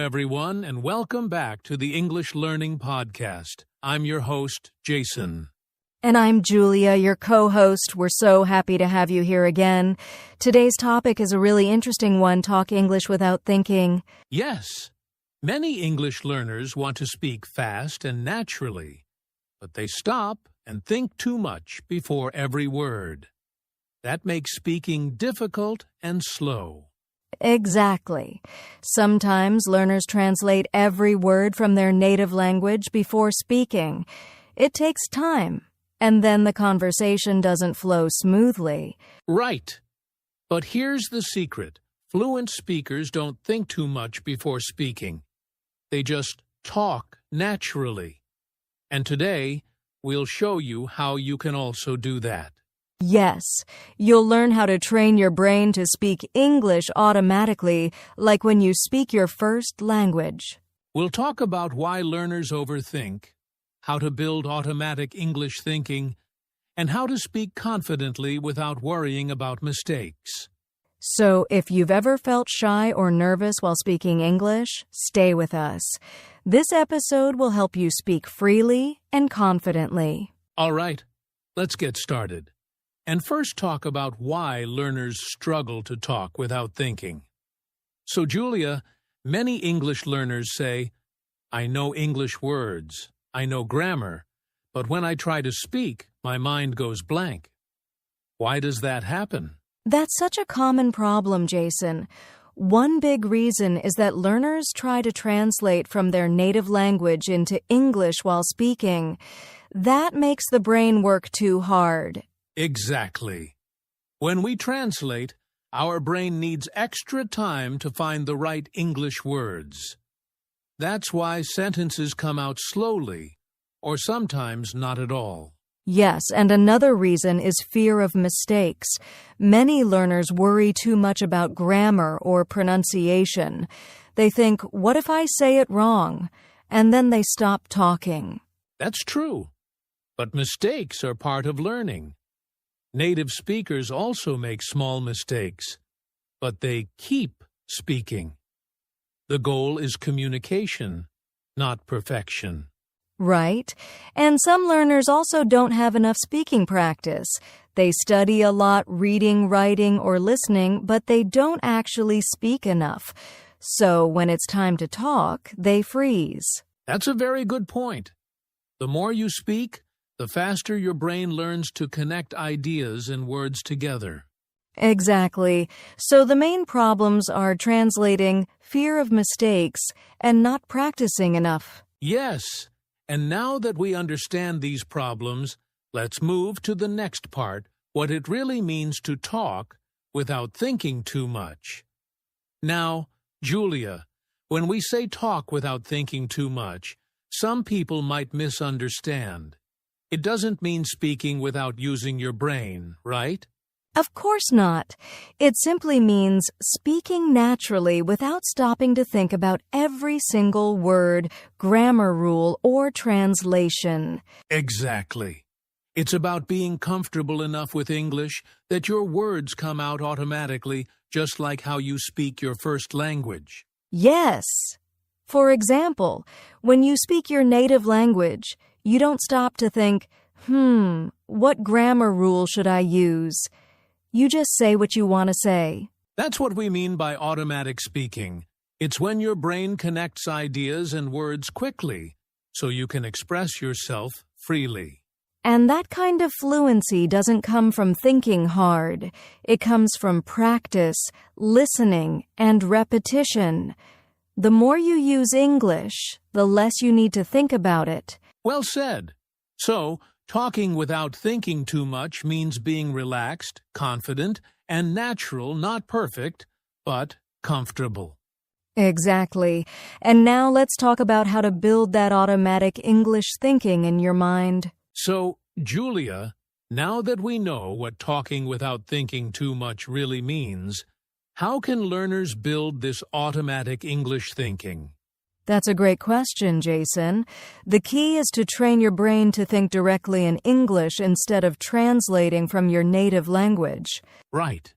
everyone, and welcome back to the English Learning Podcast. I'm your host, Jason. And I'm Julia, your co-host. We're so happy to have you here again. Today's topic is a really interesting one, talk English without thinking. Yes, many English learners want to speak fast and naturally, but they stop and think too much before every word. That makes speaking difficult and slow. Exactly. Sometimes learners translate every word from their native language before speaking. It takes time, and then the conversation doesn't flow smoothly. Right. But here's the secret. Fluent speakers don't think too much before speaking. They just talk naturally. And today, we'll show you how you can also do that. Yes, you'll learn how to train your brain to speak English automatically, like when you speak your first language. We'll talk about why learners overthink, how to build automatic English thinking, and how to speak confidently without worrying about mistakes. So, if you've ever felt shy or nervous while speaking English, stay with us. This episode will help you speak freely and confidently. All right, let's get started. And first talk about why learners struggle to talk without thinking. So, Julia, many English learners say, I know English words, I know grammar, but when I try to speak, my mind goes blank. Why does that happen? That's such a common problem, Jason. One big reason is that learners try to translate from their native language into English while speaking. That makes the brain work too hard. Exactly. When we translate, our brain needs extra time to find the right English words. That's why sentences come out slowly, or sometimes not at all. Yes, and another reason is fear of mistakes. Many learners worry too much about grammar or pronunciation. They think, what if I say it wrong? And then they stop talking. That's true. But mistakes are part of learning. Native speakers also make small mistakes, but they keep speaking. The goal is communication, not perfection. Right. And some learners also don't have enough speaking practice. They study a lot reading, writing, or listening, but they don't actually speak enough. So when it's time to talk, they freeze. That's a very good point. The more you speak, the faster your brain learns to connect ideas and words together. Exactly. So the main problems are translating, fear of mistakes, and not practicing enough. Yes. And now that we understand these problems, let's move to the next part, what it really means to talk without thinking too much. Now, Julia, when we say talk without thinking too much, some people might misunderstand. It doesn't mean speaking without using your brain, right? Of course not. It simply means speaking naturally without stopping to think about every single word, grammar rule, or translation. Exactly. It's about being comfortable enough with English that your words come out automatically, just like how you speak your first language. Yes. For example, when you speak your native language, you don't stop to think, what grammar rule should I use? You just say what you want to say. That's what we mean by automatic speaking. It's when your brain connects ideas and words quickly, so you can express yourself freely. And that kind of fluency doesn't come from thinking hard. It comes from practice, listening, and repetition. The more you use English, the less you need to think about it. Well said. So, talking without thinking too much means being relaxed, confident, and natural, not perfect, but comfortable. Exactly. And now let's talk about how to build that automatic English thinking in your mind. So, Julia, now that we know what talking without thinking too much really means, how can learners build this automatic English thinking? That's a great question, Jason. The key is to train your brain to think directly in English instead of translating from your native language. Right.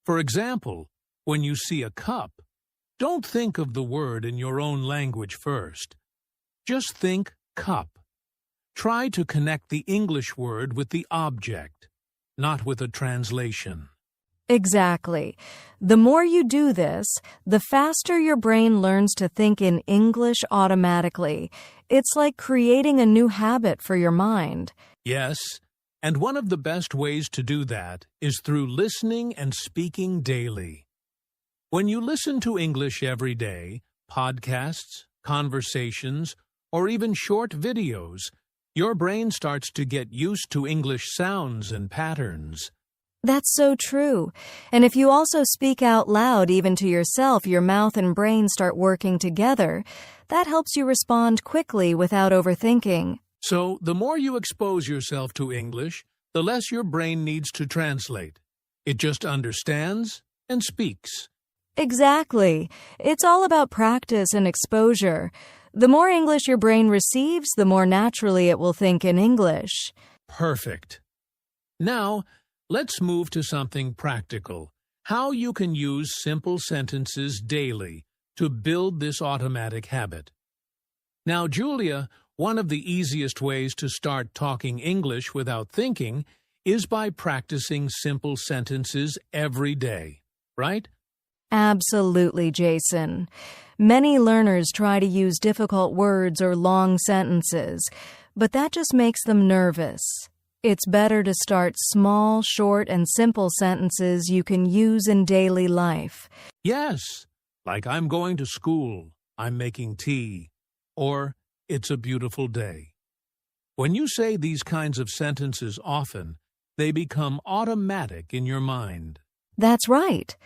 For example, when you see a cup, Don't think of the word in your own language first. Just think cup. Try to connect the English word with the object, not with a translation. Exactly. The more you do this, the faster your brain learns to think in English automatically. It's like creating a new habit for your mind. Yes, and one of the best ways to do that is through listening and speaking daily. When you listen to English every day, podcasts, conversations, or even short videos, your brain starts to get used to English sounds and patterns. That's so true. And if you also speak out loud even to yourself, your mouth and brain start working together. That helps you respond quickly without overthinking. So, the more you expose yourself to English, the less your brain needs to translate. It just understands and speaks. Exactly. It's all about practice and exposure. The more English your brain receives, the more naturally it will think in English. Perfect. Now, let's move to something practical. How you can use simple sentences daily to build this automatic habit. Now, Julia, one of the easiest ways to start talking English without thinking is by practicing simple sentences every day, right? Absolutely, Jason. Many learners try to use difficult words or long sentences, but that just makes them nervous. It's better to start small, short, and simple sentences you can use in daily life. Yes, like I'm going to school, I'm making tea, or it's a beautiful day. When you say these kinds of sentences often, they become automatic in your mind. That's right.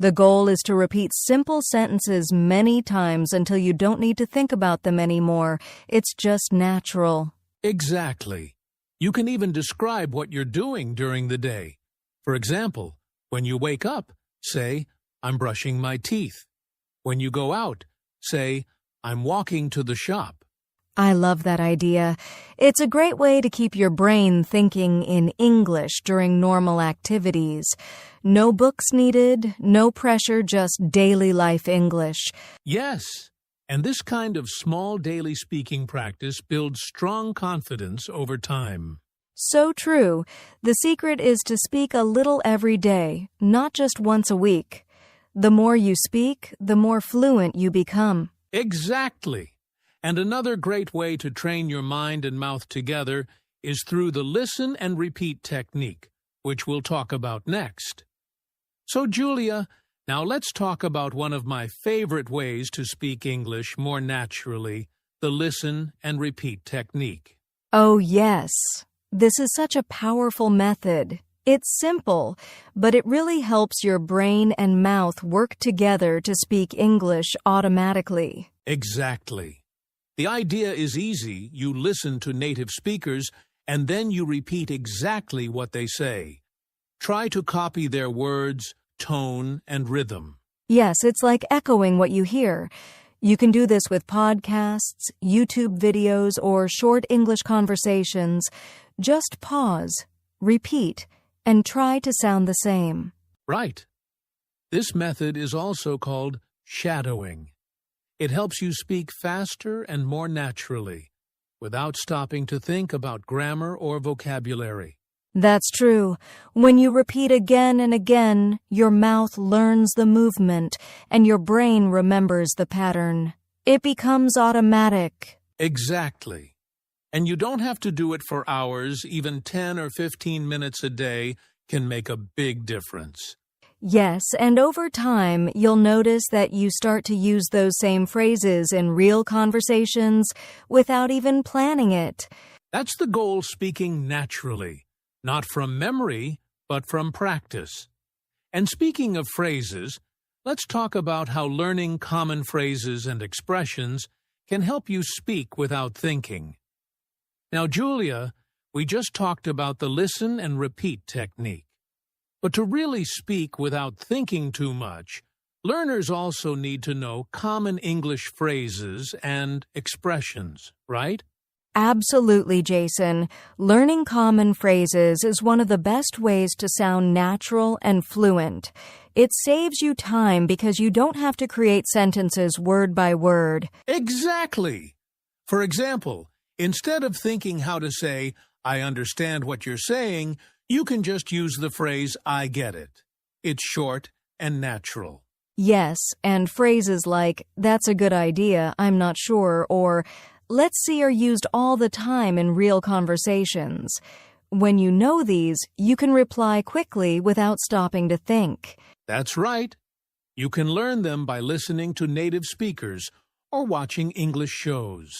The goal is to repeat simple sentences many times until you don't need to think about them anymore. It's just natural. Exactly. You can even describe what you're doing during the day. For example, when you wake up, say, I'm brushing my teeth. When you go out, say, I'm walking to the shop. I love that idea. It's a great way to keep your brain thinking in English during normal activities. No books needed, no pressure, just daily life English. Yes, and this kind of small daily speaking practice builds strong confidence over time. So true. The secret is to speak a little every day, not just once a week. The more you speak, the more fluent you become. Exactly. And another great way to train your mind and mouth together is through the listen and repeat technique, which we'll talk about next. So, Julia, now let's talk about one of my favorite ways to speak English more naturally, the listen and repeat technique. Oh, yes. This is such a powerful method. It's simple, but it really helps your brain and mouth work together to speak English automatically. Exactly. The idea is easy. You listen to native speakers, and then you repeat exactly what they say. Try to copy their words, tone, and rhythm. Yes, it's like echoing what you hear. You can do this with podcasts, YouTube videos, or short English conversations. Just pause, repeat, and try to sound the same. Right. This method is also called shadowing. It helps you speak faster and more naturally, without stopping to think about grammar or vocabulary. That's true. When you repeat again and again, your mouth learns the movement, and your brain remembers the pattern. It becomes automatic. Exactly. And you don't have to do it for hours. Even 10 or 15 minutes a day can make a big difference. Yes, and over time, you'll notice that you start to use those same phrases in real conversations without even planning it. That's the goal, speaking naturally, not from memory, but from practice. And speaking of phrases, let's talk about how learning common phrases and expressions can help you speak without thinking. Now, Julia, we just talked about the listen and repeat technique. But to really speak without thinking too much, learners also need to know common English phrases and expressions, right? Absolutely, Jason. Learning common phrases is one of the best ways to sound natural and fluent. It saves you time because you don't have to create sentences word by word. Exactly. For example, instead of thinking how to say, "I understand what you're saying," you can just use the phrase, "I get it." It's short and natural. Yes, and phrases like, "That's a good idea, I'm not sure," or "Let's see" are used all the time in real conversations. When you know these, you can reply quickly without stopping to think. That's right. You can learn them by listening to native speakers or watching English shows.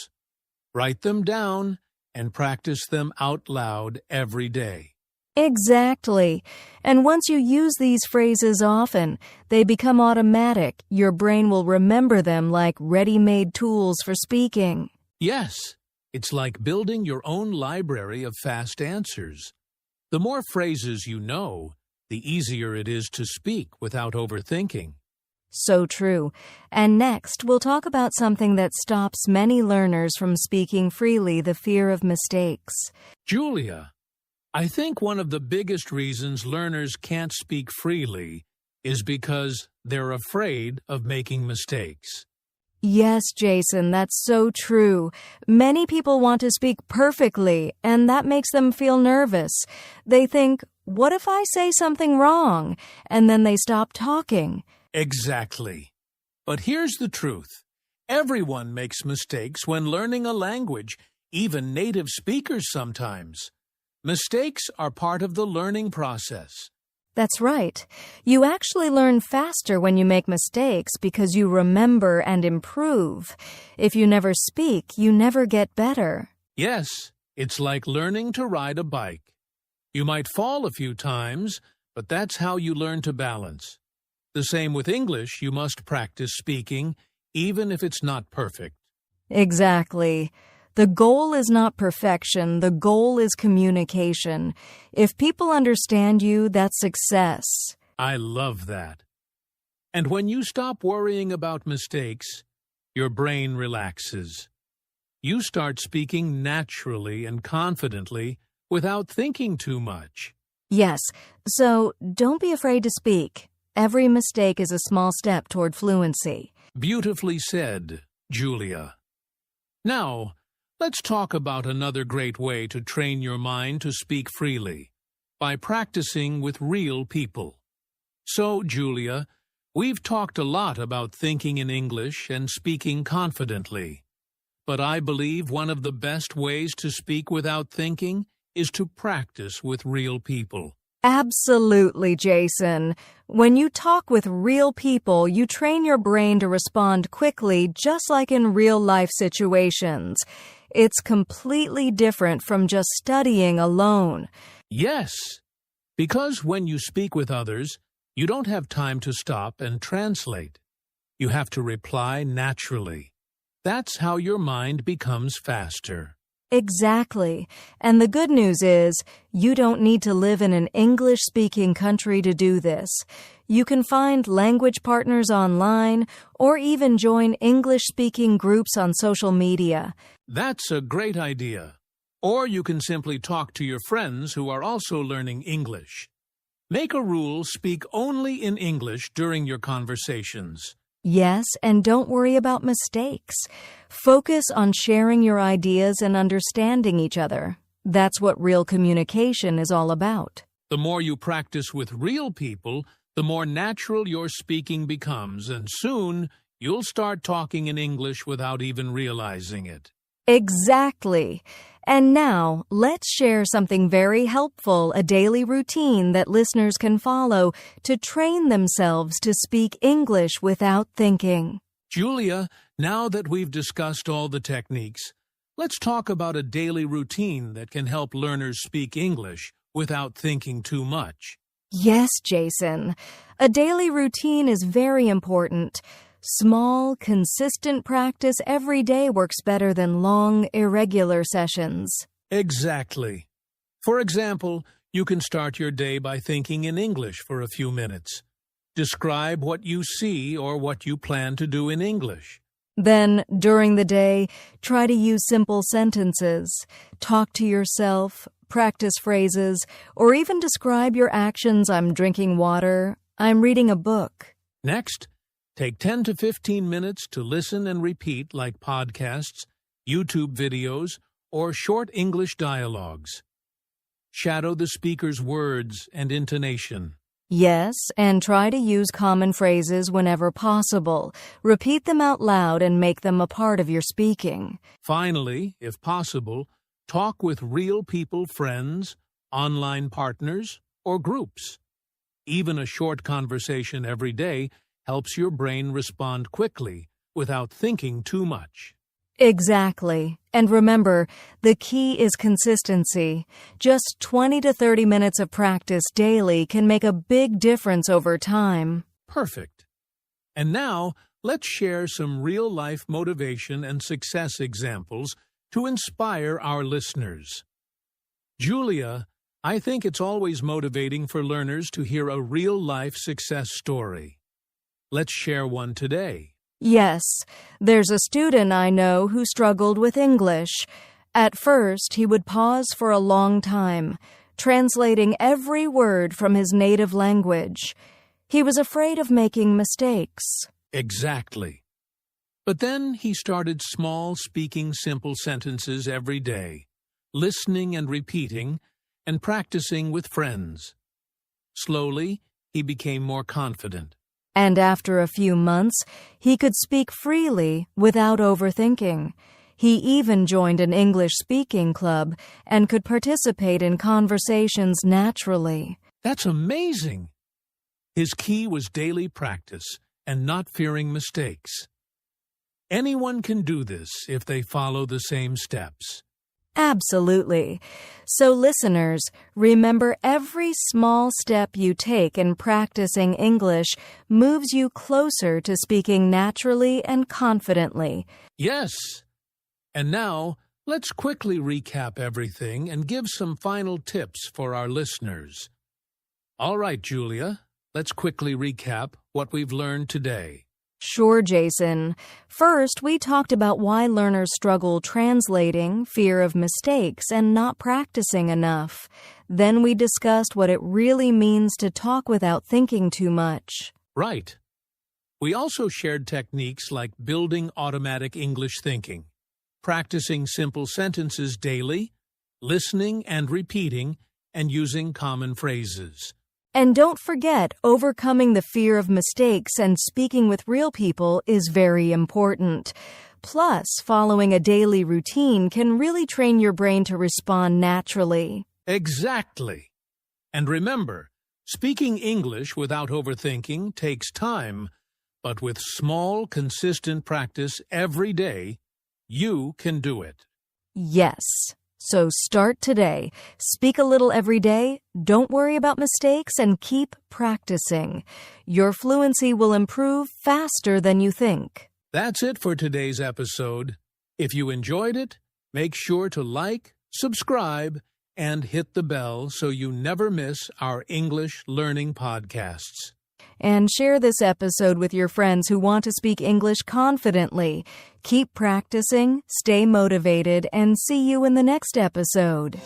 Write them down and practice them out loud every day. Exactly. And once you use these phrases often, they become automatic. Your brain will remember them like ready-made tools for speaking. Yes, it's like building your own library of fast answers. The more phrases you know, the easier it is to speak without overthinking. So true. And next, we'll talk about something that stops many learners from speaking freely, the fear of mistakes. Julia, I think one of the biggest reasons learners can't speak freely is because they're afraid of making mistakes. Yes, Jason, that's so true. Many people want to speak perfectly, and that makes them feel nervous. They think, "What if I say something wrong?" And then they stop talking. Exactly. But here's the truth. Everyone makes mistakes when learning a language, even native speakers sometimes. Mistakes are part of the learning process. That's right. You actually learn faster when you make mistakes because you remember and improve. If you never speak, you never get better. Yes, it's like learning to ride a bike. You might fall a few times, but that's how you learn to balance. The same with English, you must practice speaking, even if it's not perfect. Exactly. The goal is not perfection, the goal is communication. If people understand you, that's success. I love that. And when you stop worrying about mistakes, your brain relaxes. You start speaking naturally and confidently without thinking too much. Yes, so don't be afraid to speak. Every mistake is a small step toward fluency. Beautifully said, Julia. Now, let's talk about another great way to train your mind to speak freely, by practicing with real people. So, Julia, we've talked a lot about thinking in English and speaking confidently. But I believe one of the best ways to speak without thinking is to practice with real people. Absolutely, Jason. When you talk with real people, you train your brain to respond quickly, just like in real-life situations. It's completely different from just studying alone. Yes, because when you speak with others, you don't have time to stop and translate. You have to reply naturally. That's how your mind becomes faster. Exactly. And the good news is, you don't need to live in an English-speaking country to do this. You can find language partners online or even join English-speaking groups on social media. That's a great idea. Or you can simply talk to your friends who are also learning English. Make a rule, speak only in English during your conversations. Yes, and don't worry about mistakes. Focus on sharing your ideas and understanding each other. That's what real communication is all about. The more you practice with real people, the more natural your speaking becomes, and soon you'll start talking in English without even realizing it. Exactly. And now, let's share something very helpful, a daily routine that listeners can follow to train themselves to speak English without thinking. Julia, now that we've discussed all the techniques, let's talk about a daily routine that can help learners speak English without thinking too much. Yes, Jason. A daily routine is very important. Small, consistent practice every day works better than long, irregular sessions. Exactly. For example, you can start your day by thinking in English for a few minutes. Describe what you see or what you plan to do in English. Then, during the day, try to use simple sentences. Talk to yourself, practice phrases, or even describe your actions. I'm drinking water. I'm reading a book. Next, take 10 to 15 minutes to listen and repeat like podcasts, YouTube videos, or short English dialogues. Shadow the speaker's words and intonation. Yes, and try to use common phrases whenever possible. Repeat them out loud and make them a part of your speaking. Finally, if possible, talk with real people, friends, online partners, or groups. Even a short conversation every day helps your brain respond quickly without thinking too much. Exactly. And remember, the key is consistency. Just 20 to 30 minutes of practice daily can make a big difference over time. Perfect. And now, let's share some real-life motivation and success examples to inspire our listeners. Julia, I think it's always motivating for learners to hear a real-life success story. Let's share one today. Yes, there's a student I know who struggled with English. At first, he would pause for a long time, translating every word from his native language. He was afraid of making mistakes. Exactly. But then he started small, speaking simple sentences every day, listening and repeating, and practicing with friends. Slowly, he became more confident. And after a few months, he could speak freely without overthinking. He even joined an English speaking club and could participate in conversations naturally. That's amazing! His key was daily practice and not fearing mistakes. Anyone can do this if they follow the same steps. Absolutely. So listeners, remember every small step you take in practicing English moves you closer to speaking naturally and confidently. Yes. And now, let's quickly recap everything and give some final tips for our listeners. All right, Julia, let's quickly recap what we've learned today. Sure, Jason. First, we talked about why learners struggle translating, fear of mistakes, and not practicing enough. Then we discussed what it really means to talk without thinking too much. Right. We also shared techniques like building automatic English thinking, practicing simple sentences daily, listening and repeating, and using common phrases. And don't forget, overcoming the fear of mistakes and speaking with real people is very important. Plus, following a daily routine can really train your brain to respond naturally. Exactly. And remember, speaking English without overthinking takes time, but with small, consistent practice every day, you can do it. Yes. So start today. Speak a little every day, don't worry about mistakes, and keep practicing. Your fluency will improve faster than you think. That's it for today's episode. If you enjoyed it, make sure to like, subscribe, and hit the bell so you never miss our English learning podcasts. And share this episode with your friends who want to speak English confidently. Keep practicing, stay motivated, and see you in the next episode.